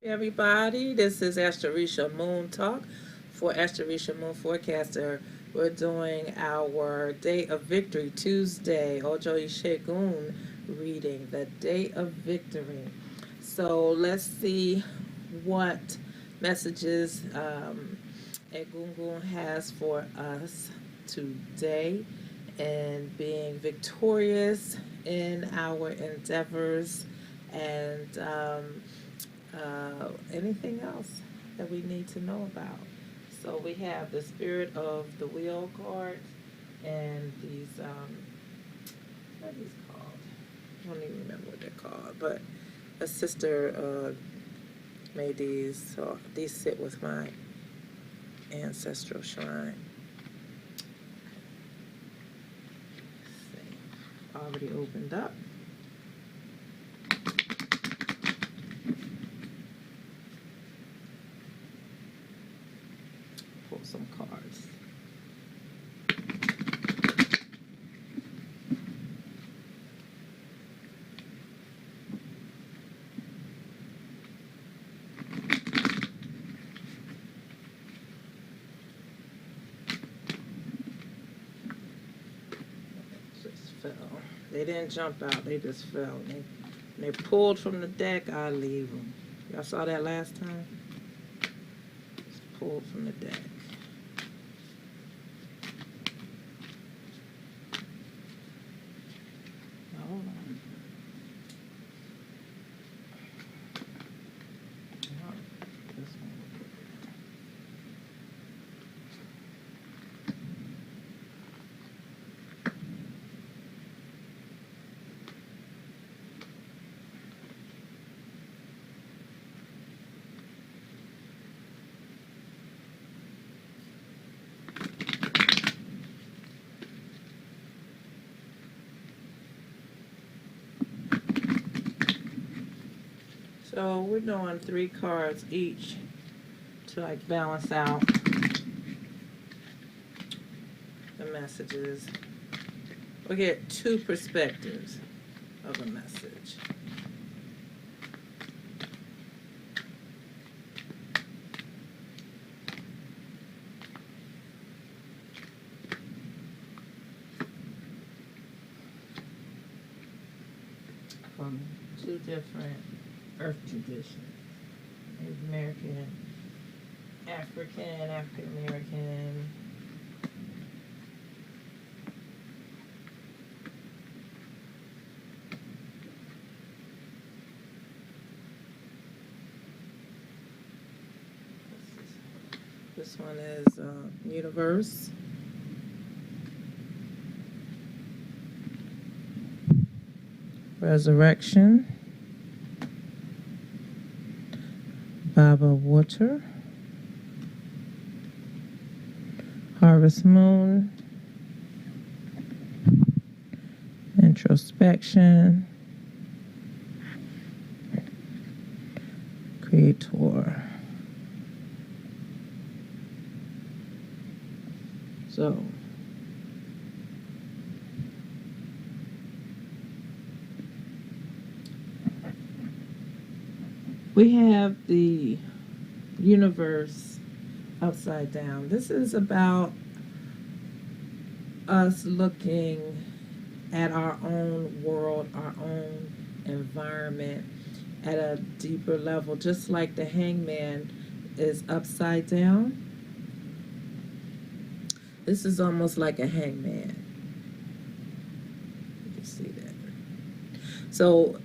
Everybody, this is AstrorisaMoon Talk for AstrorisaMoon Forecaster. We're doing our Day of Victory Tuesday, ojo-isegun reading, the Day of Victory. So let's see what messages Egungun has for us today and being victorious in our endeavors and anything else that we need to know about. So we have the Spirit of the Wheel card and these, what are these called? I don't even remember what they're called, but a sister made these, so these sit with my ancestral shrine. Let's see. Already opened up. Pull some cards. Just fell. They didn't jump out, they just fell. They pulled from the deck, I leave them. Y'all saw that last time? Just pulled from the deck. Now, hold on. No, this one. So we're doing 3 cards each to like balance out the messages. We get 2 perspectives of a message. From 2 different earth traditions. Native American, African American. This one is universe. Resurrection. Baba Water. Harvest Moon. Introspection. Creator. So we have the universe upside down. This is about us looking at our own world, our own environment at a deeper level, just like the hangman is upside down. This is almost like a hangman. You can see that. So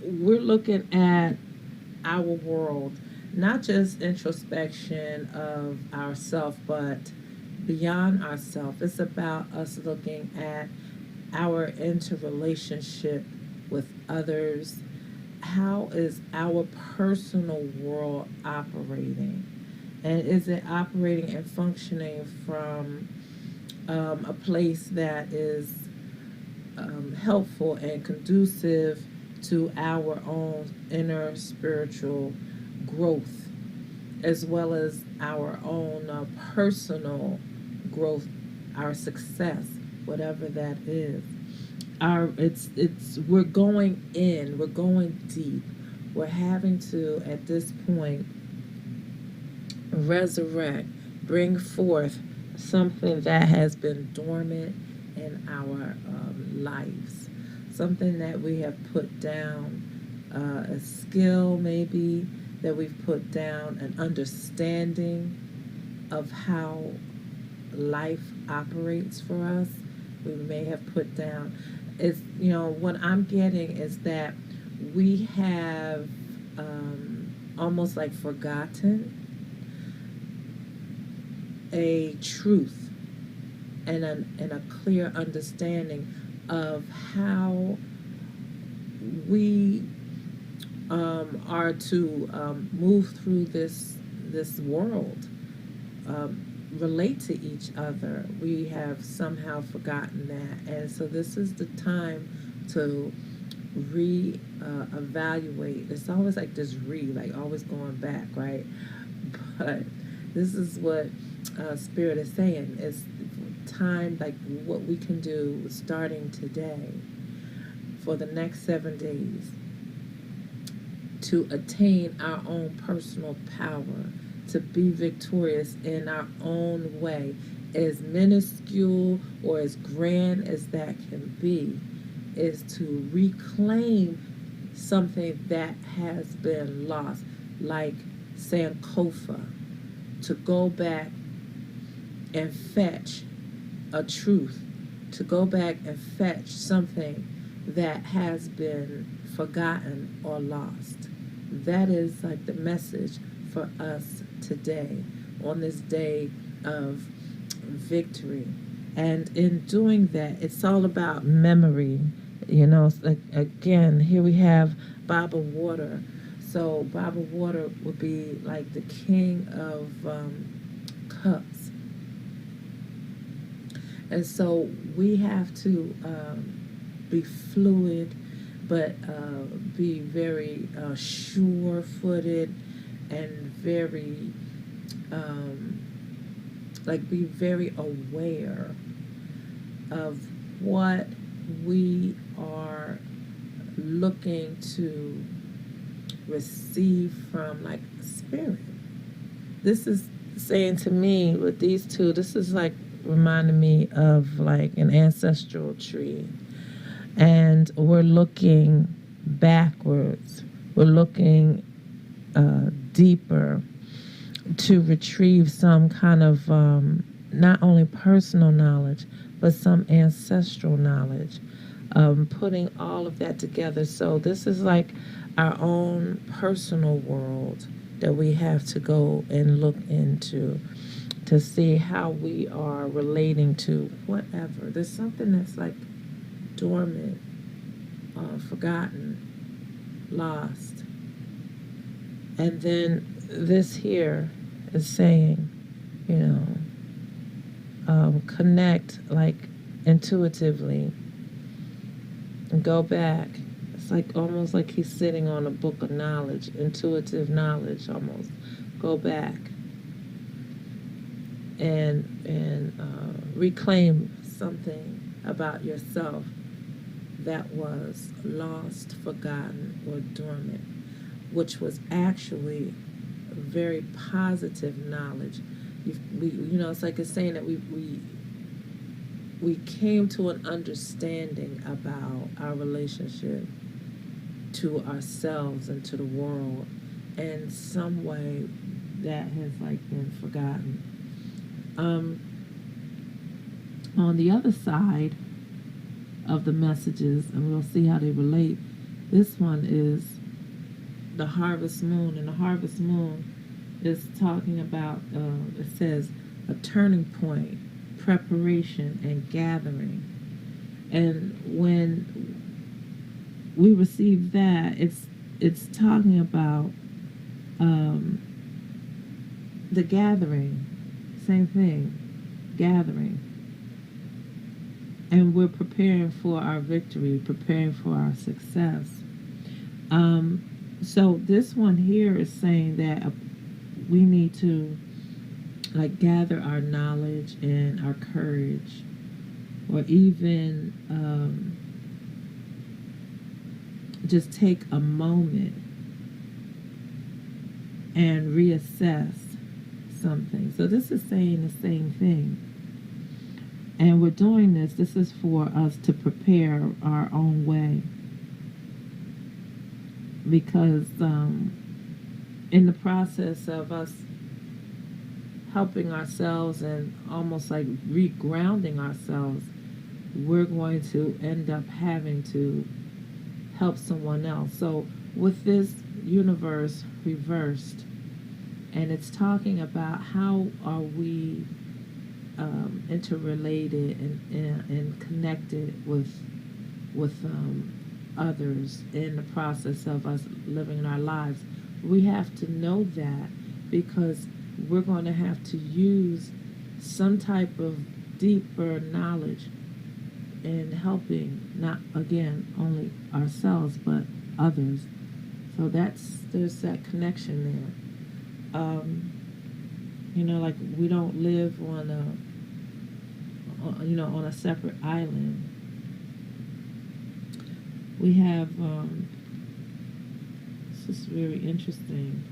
we're looking at our world, not just introspection of ourself, but beyond ourself. It's about us looking at our interrelationship with others. How is our personal world operating? And is it operating and functioning from a place that is helpful and conducive to our own inner spiritual growth, as well as our own personal growth, our success, whatever that is. We're going in, we're going deep, we're having to, at this point, resurrect, bring forth something that has been dormant in our lives, something that we have put down, a skill maybe that we've put down, an understanding of how life operates for us. We may have put down. It's, what I'm getting is that we have almost like forgotten a truth and a clear understanding of how we are to move through this world, relate to each other. We have somehow forgotten that, and so this is the time to evaluate. It's always like this like always going back, right? But this is what Spirit is saying. It's time, like what we can do starting today for the next 7 days to attain our own personal power, to be victorious in our own way, as minuscule or as grand as that can be, is to reclaim something that has been lost, like Sankofa, to go back and fetch a truth, to go back and fetch something that has been forgotten or lost. That is like the message for us today, on this day of victory. And in doing that, it's all about memory. Again, here we have Baba Water. So Baba Water would be like the king of cups. And so we have to be fluid, but be very sure-footed and very, be very aware of what we are looking to receive from, like, spirit. This is saying to me with these two, this is like reminding me of like an ancestral tree. And we're looking backwards. We're looking deeper to retrieve some kind of not only personal knowledge, but some ancestral knowledge, putting all of that together. So this is like our own personal world that we have to go and look into to see how we are relating to whatever. There's something that's like dormant, forgotten, lost. And then this here is saying, connect like intuitively and go back. It's like almost like he's sitting on a book of knowledge, intuitive knowledge almost. Go back and reclaim something about yourself that was lost, forgotten, or dormant, which was actually very positive knowledge. It's like it's saying that we came to an understanding about our relationship to ourselves and to the world, and some way that has like been forgotten. On the other side of the messages, and we'll see how they relate, this one is the harvest moon, and the harvest moon is talking about, it says, a turning point, preparation, and gathering. And when we receive that, it's talking about the gathering, same thing, gathering. And we're preparing for our victory, preparing for our success. So this one here is saying that we need to like gather our knowledge and our courage, or even just take a moment and reassess something. So this is saying the same thing. And we're doing this. This is for us to prepare our own way. Because in the process of us helping ourselves and almost like regrounding ourselves, we're going to end up having to help someone else. So with this universe reversed, and it's talking about how are we interrelated and connected with others in the process of us living our lives. We have to know that, because we're going to have to use some type of deeper knowledge in helping, not again only ourselves but others. So there's that connection there. Like we don't live on a separate island. We have this is very interesting.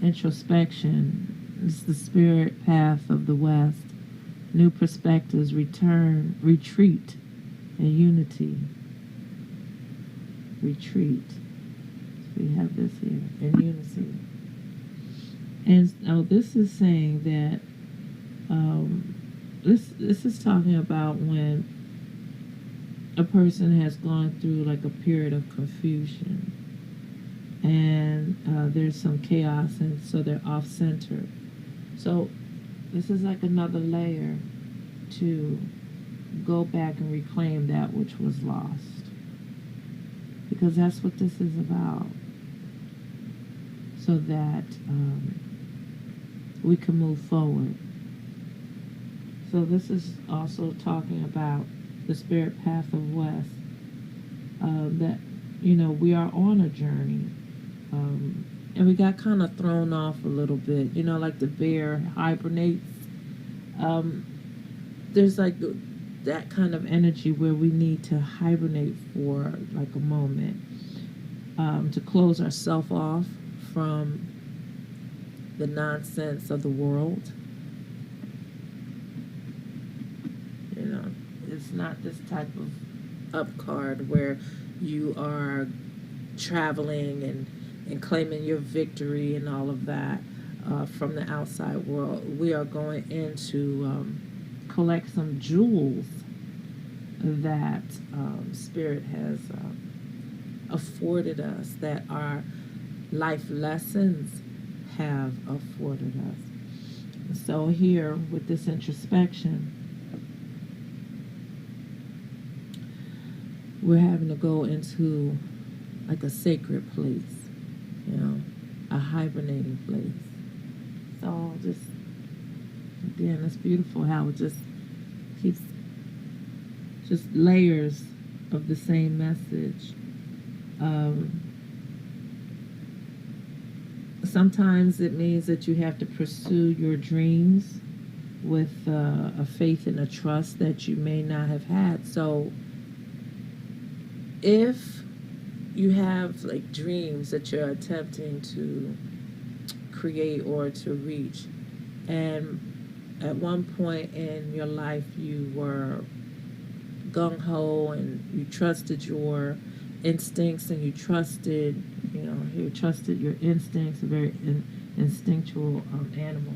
Introspection is the spirit path of the West. New perspectives return, retreat, and unity. Retreat. So we have this here, in unity. And this is saying that this is talking about when a person has gone through like a period of confusion, and there's some chaos, and so they're off center. So this is like another layer to go back and reclaim that which was lost, because that's what this is about, so that we can move forward. So this is also talking about the spirit path of West, that we are on a journey, and we got kind of thrown off a little bit, like the bear hibernates. There's like that kind of energy where we need to hibernate for like a moment, to close ourselves off from the nonsense of the world. It's not this type of up card where you are traveling and claiming your victory and all of that from the outside world. We are going in to collect some jewels that Spirit has afforded us, that our life lessons have afforded us. So here with this introspection, we're having to go into like a sacred place, a hibernating place. So just, again, it's beautiful how it just keeps just layers of the same message. Sometimes it means that you have to pursue your dreams with a faith and a trust that you may not have had. So if you have like dreams that you're attempting to create or to reach, and at one point in your life you were gung-ho and you trusted your instincts, and you trusted your instincts, a very instinctual animal,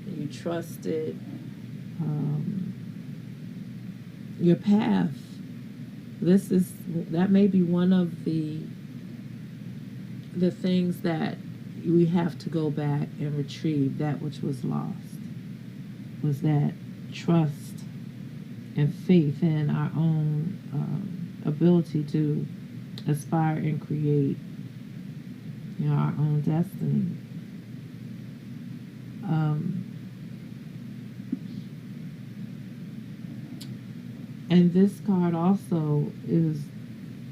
and you trusted your path. That may be one of the things that we have to go back and retrieve, that which was lost, was that trust and faith in our own ability to aspire and create our own destiny. And this card also is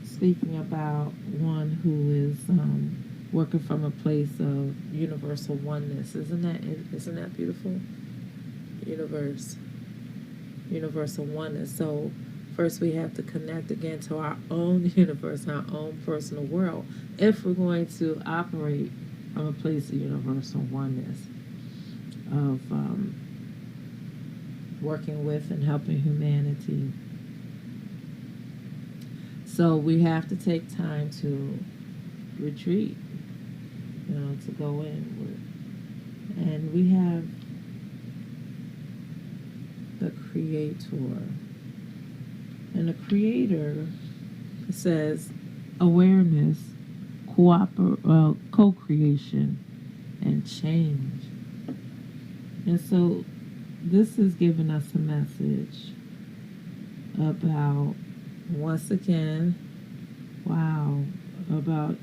speaking about one who is working from a place of universal oneness. Isn't that beautiful? Universal oneness. So first we have to connect again to our own universe, our own personal world, if we're going to operate from a place of universal oneness, of working with and helping humanity. So we have to take time to retreat, to go inward. And we have the Creator. And the Creator says awareness, co-creation, and change. And so this is giving us a message about, once again, about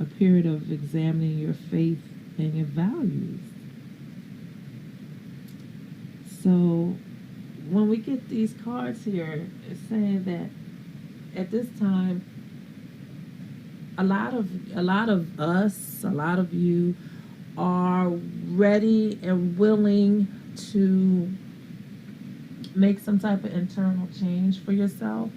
a period of examining your faith and your values. So when we get these cards here, it's saying that at this time, a lot of us, a lot of you are ready and willing to make some type of internal change for yourself,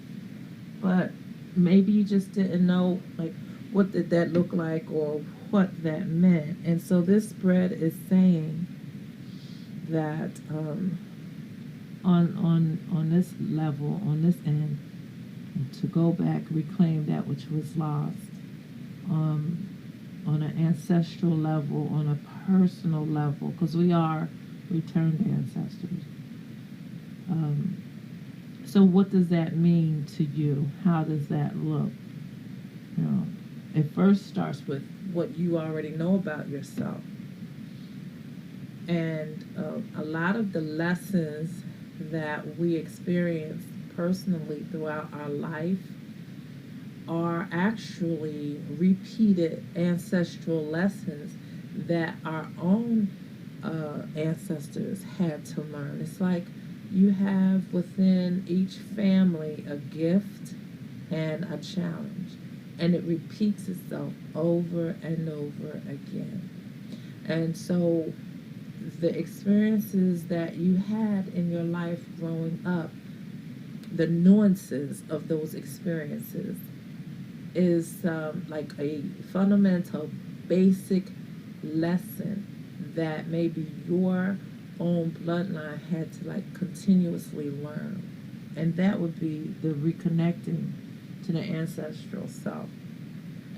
but maybe you just didn't know, like, what did that look like or what that meant. And so this spread is saying that on this level, on this end, to go back, reclaim that which was lost, on an ancestral level, on a personal level, because we are returned ancestors. So what does that mean to you? How does that look? It first starts with what you already know about yourself. And a lot of the lessons that we experience personally throughout our life are actually repeated ancestral lessons that our own ancestors had to learn. It's like you have within each family a gift and a challenge, and it repeats itself over and over again. And so the experiences that you had in your life growing up, the nuances of those experiences is like a fundamental, basic lesson that maybe your own bloodline had to continuously learn. And that would be the reconnecting to the ancestral self.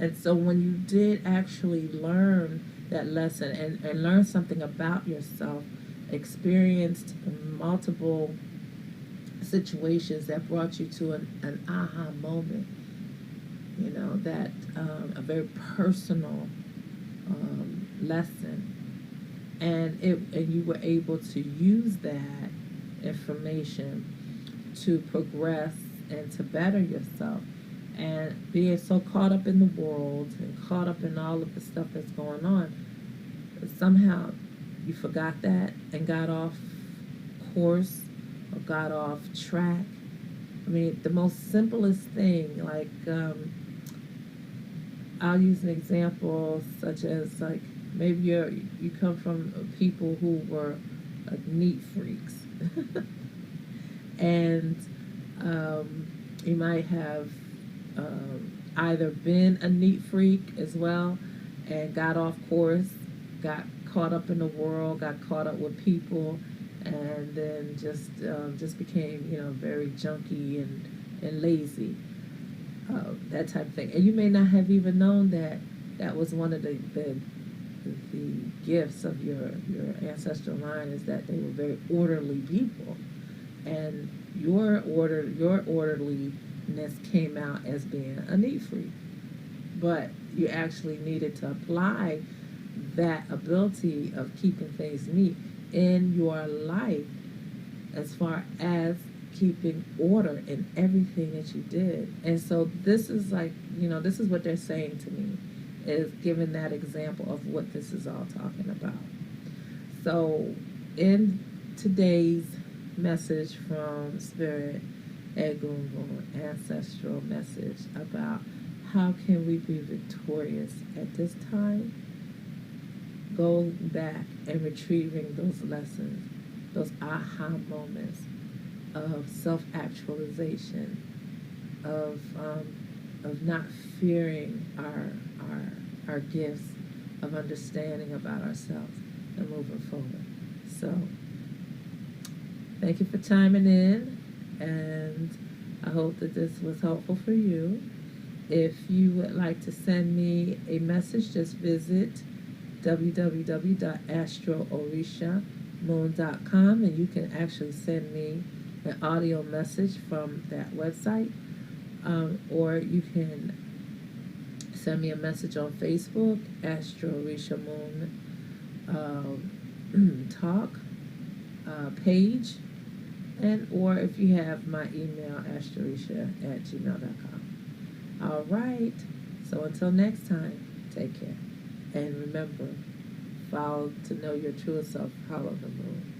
And so when you did actually learn that lesson and learn something about yourself, experienced multiple situations that brought you to an aha moment, that a very personal lesson, and you were able to use that information to progress and to better yourself. And being so caught up in the world and caught up in all of the stuff that's going on, somehow you forgot that and got off course or got off track. I mean, the most simplest thing, I'll use an example such as maybe you come from people who were neat freaks, and you might have either been a neat freak as well and got off course, got caught up in the world, got caught up with people, and then just became very junky and lazy, that type of thing. And you may not have even known that was one of the gifts of your ancestral line, is that they were very orderly people, and your orderliness came out as being a neat freak, but you actually needed to apply that ability of keeping things neat in your life, as far as keeping order in everything that you did. And so this is this is what they're saying to me, is giving that example of what this is all talking about. So in today's message from Spirit, Egungun, ancestral message about how can we be victorious at this time, go back and retrieving those lessons, those aha moments, of self-actualization, of not fearing our gifts, of understanding about ourselves and moving forward. So, thank you for chiming in, and I hope that this was helpful for you. If you would like to send me a message, just visit www.AstrorisaMoon.com, and you can actually send me an audio message from that website, or you can send me a message on Facebook, AstrorisaMoon Talk page, and or if you have my email, astrorisa@gmail.com. All right. So until next time, take care. And remember, follow to know your truest self, follow the moon.